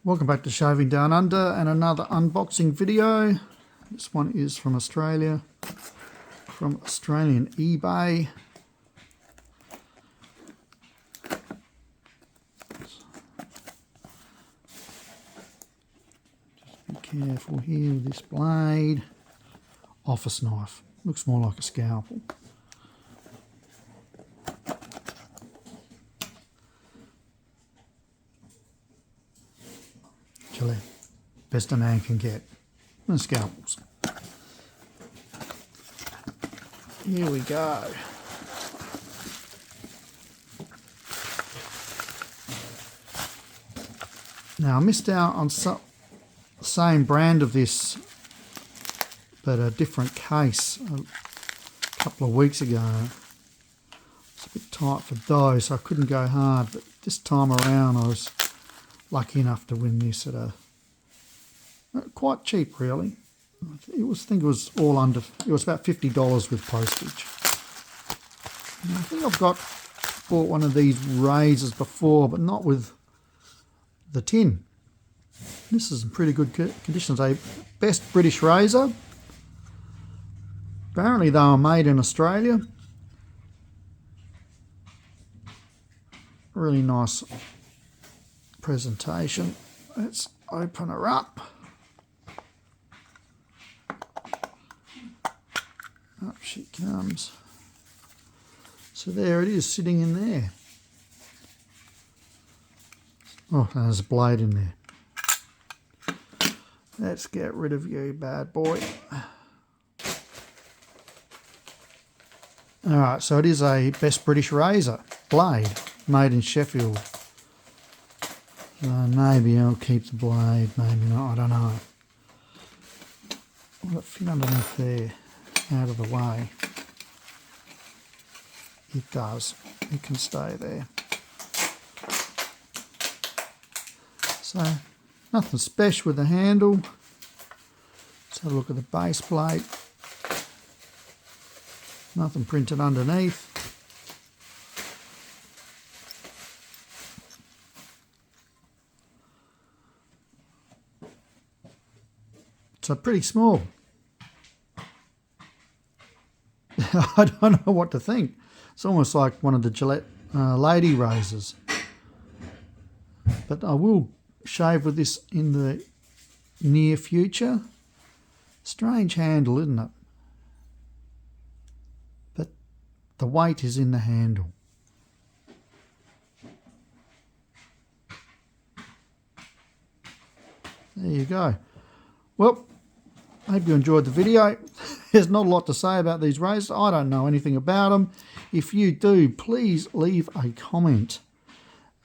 Welcome back to Shaving Down Under and another unboxing video. This one is from Australia, from Australian eBay. Just be careful here with this blade. Office knife. Looks more like a scalpel. Gillette, best a man can get. And scalpels. Here we go. Now I missed out on the same brand of this, but a different case a couple of weeks ago. It's a bit tight for those, so I couldn't go hard, but this time around I was lucky enough to win this at a quite cheap, really. I think it was all under. It was about $50 with postage. And I think I've bought one of these razors before, but not with the tin. This is in pretty good condition. A Best British Razor. Apparently they were made in Australia. Really nice presentation. Let's open her up. Up she comes. So there it is, sitting in there. Oh, there's a blade in there. Let's get rid of you, bad boy. Alright, so it is a Best British Razor blade, made in Sheffield. Maybe I'll keep the blade, maybe not, I don't know. Will it fit underneath there, out of the way? It does. It can stay there. So, nothing special with the handle. Let's have a look at the base plate. Nothing printed underneath. So pretty small. I don't know what to think. It's almost like one of the Gillette lady razors. But I will shave with this in the near future. Strange handle, isn't it? But the weight is in the handle. There you go. Well, I hope you enjoyed the video. There's not a lot to say about these razors. I don't know anything about them. If you do, please leave a comment.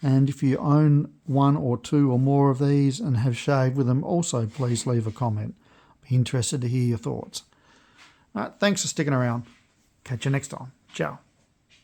And if you own one or two or more of these and have shaved with them, also please leave a comment. Be interested to hear your thoughts. All right, thanks for sticking around. Catch you next time. Ciao.